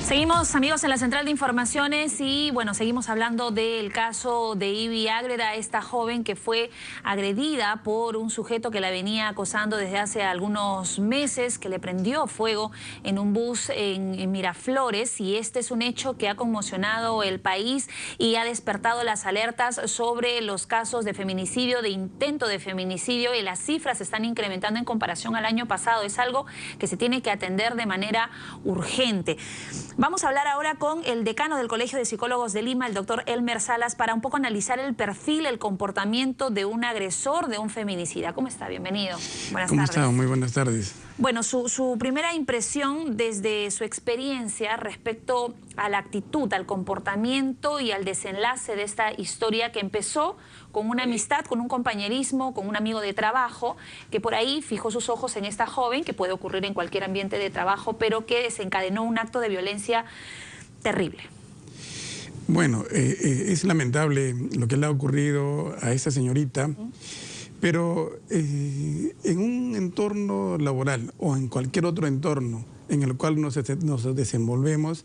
Seguimos, amigos, en la central de informaciones y, bueno, seguimos hablando del caso de Ivy Ágreda, esta joven que fue agredida por un sujeto que la venía acosando desde hace algunos meses, que le prendió fuego en un bus en Miraflores, y este es un hecho que ha conmocionado el país y ha despertado las alertas sobre los casos de feminicidio, de intento de feminicidio, y las cifras se están incrementando en comparación al año pasado. Es algo que se tiene que atender de manera urgente. Vamos a hablar ahora con el decano del Colegio de Psicólogos de Lima, el doctor Elmer Salas, para un poco analizar el perfil, el comportamiento de un agresor, de un feminicida. ¿Cómo está? Bienvenido. Buenas tardes. ¿Cómo está? Muy buenas tardes. Bueno, su primera impresión desde su experiencia respecto a la actitud, al comportamiento y al desenlace de esta historia que empezó con una amistad, con un compañerismo, con un amigo de trabajo, que por ahí fijó sus ojos en esta joven, que puede ocurrir en cualquier ambiente de trabajo, pero que desencadenó un acto de violencia terrible. Bueno, es lamentable lo que le ha ocurrido a esta señorita. Pero en un entorno laboral o en cualquier otro entorno en el cual nos desenvolvemos,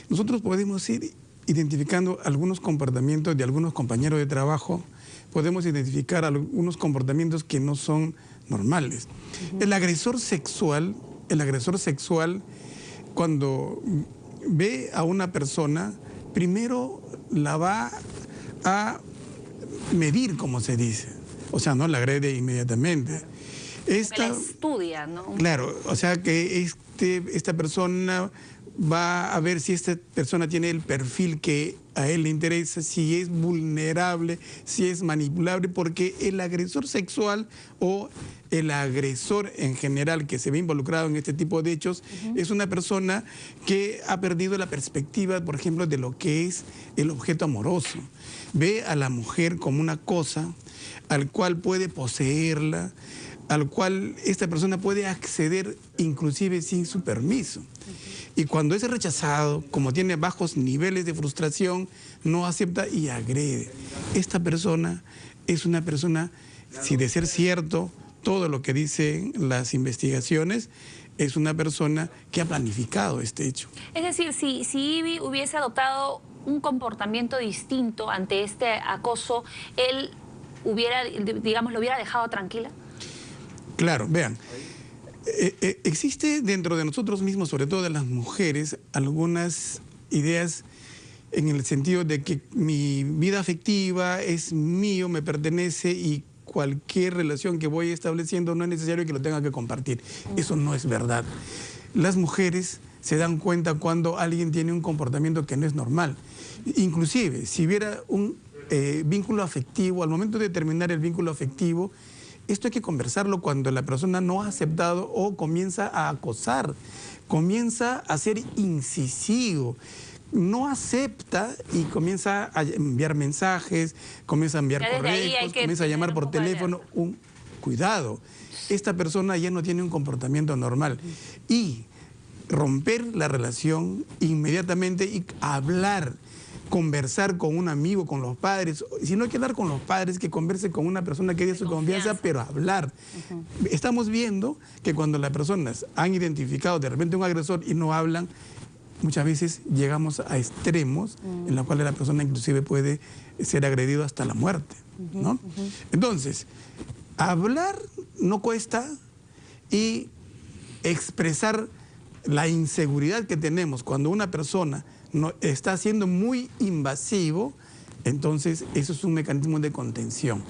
nosotros podemos ir identificando algunos comportamientos de algunos compañeros de trabajo, podemos identificar algunos comportamientos que no son normales. El agresor sexual, cuando ve a una persona, primero la va a medir, como se dice. O sea, no la agrede inmediatamente. La estudia, ¿no? Claro, o sea que esta persona va a ver si esta persona tiene el perfil que a él le interesa, si es vulnerable, si es manipulable, porque el agresor sexual o el agresor en general que se ve involucrado en este tipo de hechos es una persona que ha perdido la perspectiva, por ejemplo, de lo que es el objeto amoroso. Ve a la mujer como una cosa al cual puede poseerla, al cual esta persona puede acceder inclusive sin su permiso. Y cuando es rechazado, como tiene bajos niveles de frustración, no acepta y agrede. Esta persona es una persona, si de ser cierto todo lo que dicen las investigaciones, es una persona que ha planificado este hecho. Es decir, si Ivy hubiese adoptado un comportamiento distinto ante este acoso, él hubiera, digamos, lo hubiera dejado tranquila. Claro, vean, existe dentro de nosotros mismos, sobre todo de las mujeres, algunas ideas en el sentido de que mi vida afectiva es mío, me pertenece, y cualquier relación que voy estableciendo no es necesario que lo tenga que compartir. Eso no es verdad. Las mujeres se dan cuenta cuando alguien tiene un comportamiento que no es normal. Inclusive, si hubiera un vínculo afectivo, al momento de terminar el vínculo afectivo, esto hay que conversarlo cuando la persona no ha aceptado o comienza a acosar, comienza a ser incisivo, no acepta y comienza a enviar mensajes, comienza a enviar correos, comienza a llamar por teléfono. Cuidado, esta persona ya no tiene un comportamiento normal. Y romper la relación inmediatamente y hablar, conversar con un amigo, con los padres. Si no hay que hablar con los padres, que converse con una persona que dé su confianza, pero hablar. Estamos viendo que cuando las personas han identificado de repente un agresor y no hablan, muchas veces llegamos a extremos en los cuales la persona inclusive puede ser agredido hasta la muerte, ¿no? Entonces, hablar no cuesta, y expresar la inseguridad que tenemos cuando una persona está siendo muy invasivo, entonces eso es un mecanismo de contención.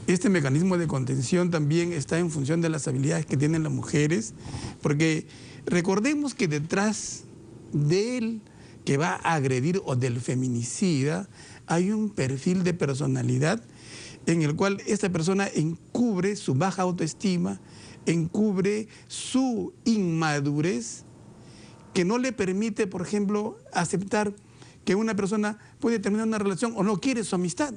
Este mecanismo de contención también está en función de las habilidades que tienen las mujeres, porque recordemos que detrás del que va a agredir o del feminicida hay un perfil de personalidad en el cual esta persona encubre su baja autoestima, encubre su inmadurez, que no le permite, por ejemplo, aceptar que una persona puede terminar una relación o no quiere su amistad,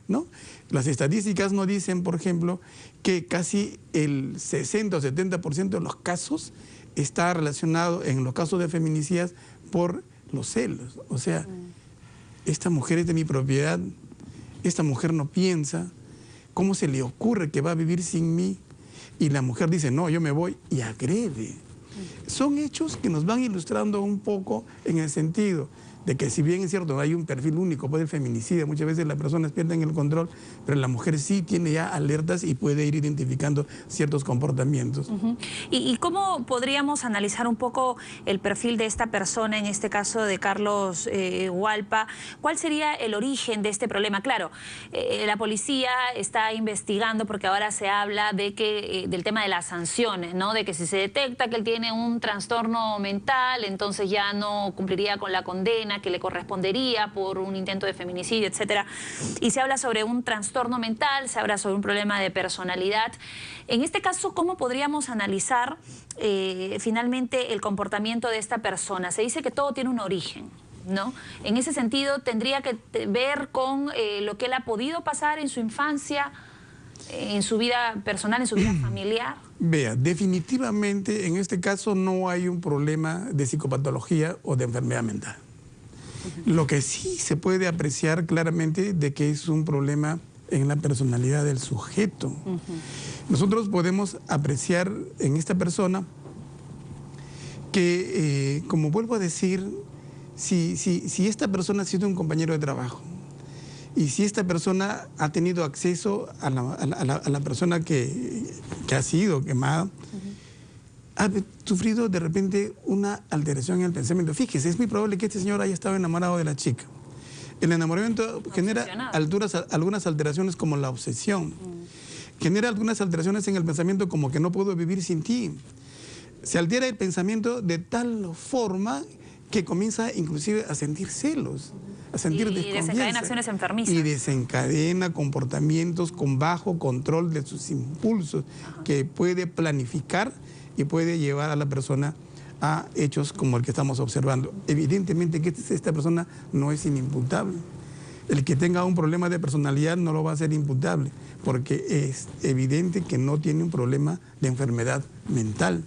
¿no? Las estadísticas nos dicen, por ejemplo, que casi el 60 o 70% de los casos está relacionado, en los casos de feminicidas, por los celos. O sea, esta mujer es de mi propiedad, esta mujer no piensa, ¿cómo se le ocurre que va a vivir sin mí? Y la mujer dice, no, yo me voy, y agrede. Son hechos que nos van ilustrando un poco en el sentido de que si bien es cierto, hay un perfil único, puede el feminicida, muchas veces las personas pierden el control, pero la mujer sí tiene ya alertas y puede ir identificando ciertos comportamientos. ¿Y cómo podríamos analizar un poco el perfil de esta persona, en este caso de Carlos Hualpa? ¿Cuál sería el origen de este problema? Claro, la policía está investigando porque ahora se habla de que del tema de las sanciones, ¿no? De que si se detecta que él tiene un trastorno mental, entonces ya no cumpliría con la condena que le correspondería por un intento de feminicidio, etcétera. Y se habla sobre un trastorno mental, se habla sobre un problema de personalidad. En este caso, ¿cómo podríamos analizar finalmente el comportamiento de esta persona? Se dice que todo tiene un origen, ¿no? En ese sentido, tendría que ver con lo que él ha podido pasar en su infancia, en su vida personal, en su vida familiar. Vea, definitivamente en este caso no hay un problema de psicopatología o de enfermedad mental. Lo que sí se puede apreciar claramente de que es un problema en la personalidad del sujeto. Nosotros podemos apreciar en esta persona que, como vuelvo a decir, si esta persona ha sido un compañero de trabajo y si esta persona ha tenido acceso a la persona que ha sido quemada, ha sufrido de repente una alteración en el pensamiento. Fíjese, es muy probable que este señor haya estado enamorado de la chica. El enamoramiento genera algunas alteraciones como la obsesión. Genera algunas alteraciones en el pensamiento como que no puedo vivir sin ti. Se altera el pensamiento de tal forma que comienza inclusive a sentir celos, a sentir desconfianza. Y desencadena acciones enfermizas. Y desencadena comportamientos con bajo control de sus impulsos, que puede planificar y puede llevar a la persona a hechos como el que estamos observando. Evidentemente que esta persona no es inimputable. El que tenga un problema de personalidad no lo va a hacer imputable, porque es evidente que no tiene un problema de enfermedad mental,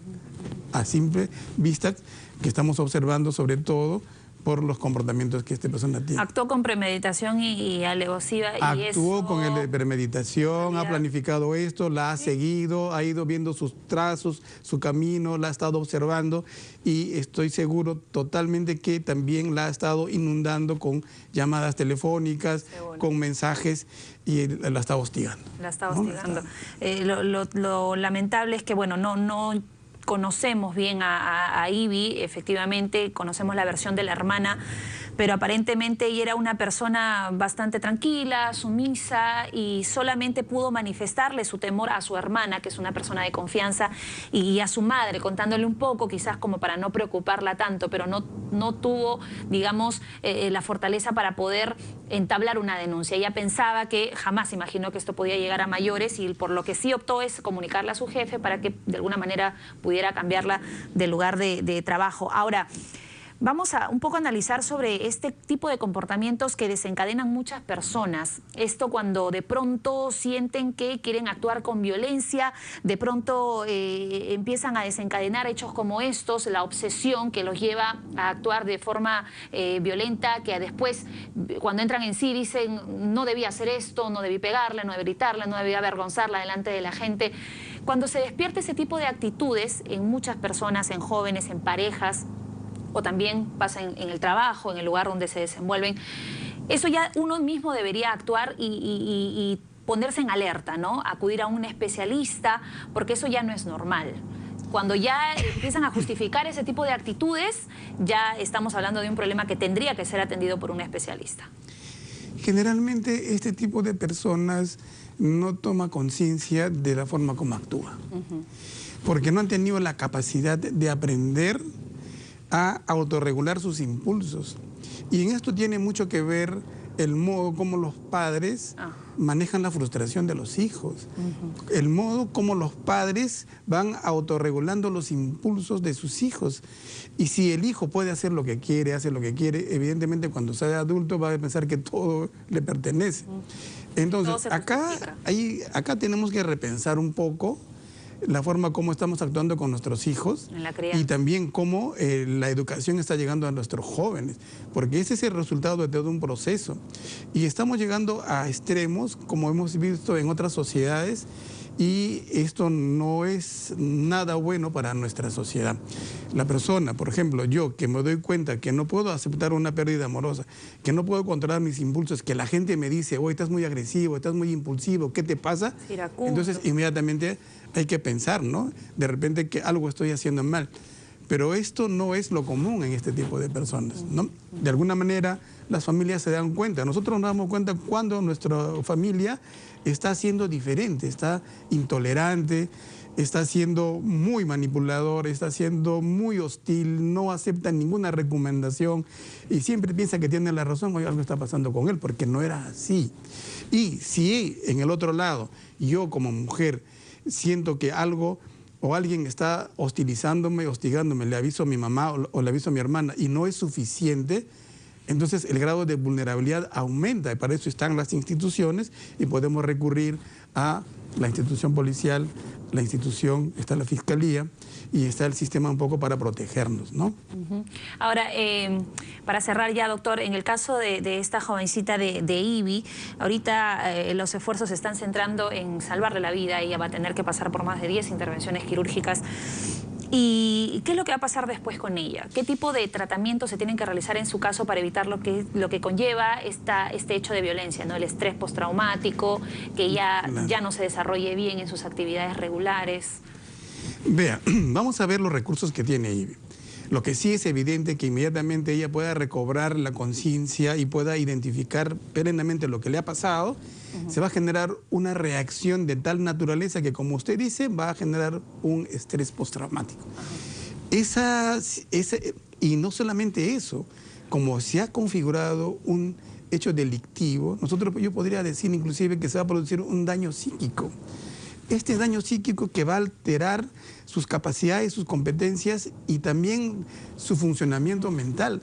a simple vista que estamos observando sobre todo por los comportamientos que esta persona tiene. Actuó con premeditación y alevosía. Actuó con premeditación, ha planificado esto, la ha seguido, ha ido viendo sus trazos, su camino, la ha estado observando y estoy seguro totalmente que también la ha estado inundando con llamadas telefónicas, con mensajes y la está hostigando. La está hostigando. Lo lamentable es que, bueno, no conocemos bien a Ivy, efectivamente, conocemos la versión de la hermana, pero aparentemente ella era una persona bastante tranquila, sumisa, y solamente pudo manifestarle su temor a su hermana, que es una persona de confianza, y a su madre, contándole un poco, quizás como para no preocuparla tanto, pero no tuvo, digamos, la fortaleza para poder entablar una denuncia. Ella pensaba que jamás imaginó que esto podía llegar a mayores, y por lo que sí optó es comunicarle a su jefe para que de alguna manera pudiera cambiarla de lugar de trabajo. Ahora, vamos a un poco analizar sobre este tipo de comportamientos que desencadenan muchas personas. Esto cuando de pronto sienten que quieren actuar con violencia, de pronto empiezan a desencadenar hechos como estos, la obsesión que los lleva a actuar de forma violenta, que después cuando entran en sí dicen no debía hacer esto, no debí pegarle, no debí gritarle, no debí avergonzarla delante de la gente. Cuando se despierta ese tipo de actitudes en muchas personas, en jóvenes, en parejas, o también pasa en el trabajo, en el lugar donde se desenvuelven, eso ya uno mismo debería actuar y ponerse en alerta, ¿no? Acudir a un especialista, porque eso ya no es normal. Cuando ya empiezan a justificar ese tipo de actitudes, ya estamos hablando de un problema que tendría que ser atendido por un especialista. Generalmente este tipo de personas no toma conciencia de la forma como actúa, porque no han tenido la capacidad de aprender a autorregular sus impulsos. Y en esto tiene mucho que ver el modo como los padres manejan la frustración de los hijos, el modo como los padres van autorregulando los impulsos de sus hijos. Y si el hijo puede hacer lo que quiere, hace lo que quiere, evidentemente cuando sea adulto va a pensar que todo le pertenece. Entonces, acá tenemos que repensar un poco la forma como estamos actuando con nuestros hijos y también cómo la educación está llegando a nuestros jóvenes, porque ese es el resultado de todo un proceso. Y estamos llegando a extremos, como hemos visto en otras sociedades, y esto no es nada bueno para nuestra sociedad. La persona, por ejemplo, yo que me doy cuenta que no puedo aceptar una pérdida amorosa, que no puedo controlar mis impulsos, que la gente me dice, oye, estás muy agresivo, estás muy impulsivo, ¿qué te pasa? Iracundo. Entonces inmediatamente hay que pensar, ¿no? De repente que algo estoy haciendo mal. Pero esto no es lo común en este tipo de personas, ¿no? De alguna manera las familias se dan cuenta. Nosotros nos damos cuenta cuando nuestra familia está siendo diferente, está intolerante, está siendo muy manipulador, está siendo muy hostil, no acepta ninguna recomendación y siempre piensa que tiene la razón o algo está pasando con él, porque no era así. Y si en el otro lado yo como mujer siento que algo o alguien está hostilizándome, hostigándome, le aviso a mi mamá o le aviso a mi hermana y no es suficiente, entonces el grado de vulnerabilidad aumenta y para eso están las instituciones y podemos recurrir a la institución policial, la institución, está la fiscalía y está el sistema un poco para protegernos, ¿no? Ahora, para cerrar ya, doctor, en el caso de esta jovencita de Ivy, ahorita los esfuerzos se están centrando en salvarle la vida. Ella va a tener que pasar por más de 10 intervenciones quirúrgicas. ¿Y qué es lo que va a pasar después con ella? ¿Qué tipo de tratamientos se tienen que realizar en su caso para evitar lo que conlleva este hecho de violencia, ¿no? El estrés postraumático, que ella ya no se desarrolle bien en sus actividades regulares? Vea, vamos a ver los recursos que tiene Ivy. Lo que sí es evidente que inmediatamente ella pueda recobrar la conciencia y pueda identificar plenamente lo que le ha pasado, se va a generar una reacción de tal naturaleza que, como usted dice, va a generar un estrés postraumático. Y no solamente eso, como se ha configurado un hecho delictivo, yo podría decir inclusive que se va a producir un daño psíquico. Este daño psíquico que va a alterar sus capacidades, sus competencias y también su funcionamiento mental.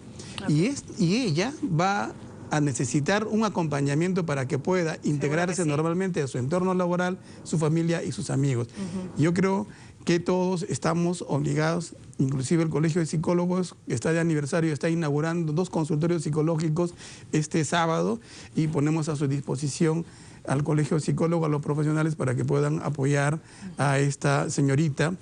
Y ella va a necesitar un acompañamiento para que pueda integrarse normalmente a su entorno laboral, su familia y sus amigos. Yo creo que todos estamos obligados, inclusive el Colegio de Psicólogos, que está de aniversario, está inaugurando 2 consultorios psicológicos este sábado y ponemos a su disposición al Colegio de Psicólogos, a los profesionales para que puedan apoyar a esta señorita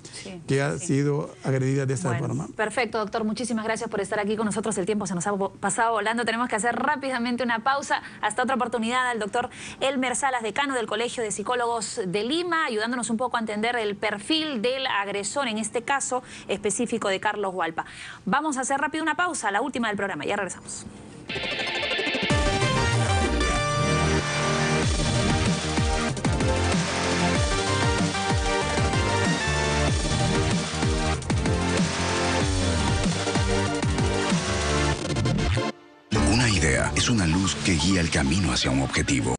que ha sido agredida de esta forma. Perfecto, doctor. Muchísimas gracias por estar aquí con nosotros. El tiempo se nos ha pasado volando. Tenemos que hacer rápidamente una pausa. Hasta otra oportunidad al doctor Elmer Salas, decano del Colegio de Psicólogos de Lima, ayudándonos un poco a entender el perfil del agresor, en este caso específico de Carlos Hualpa. Vamos a hacer rápido una pausa, la última del programa. Ya regresamos. Una idea es una luz que guía el camino hacia un objetivo.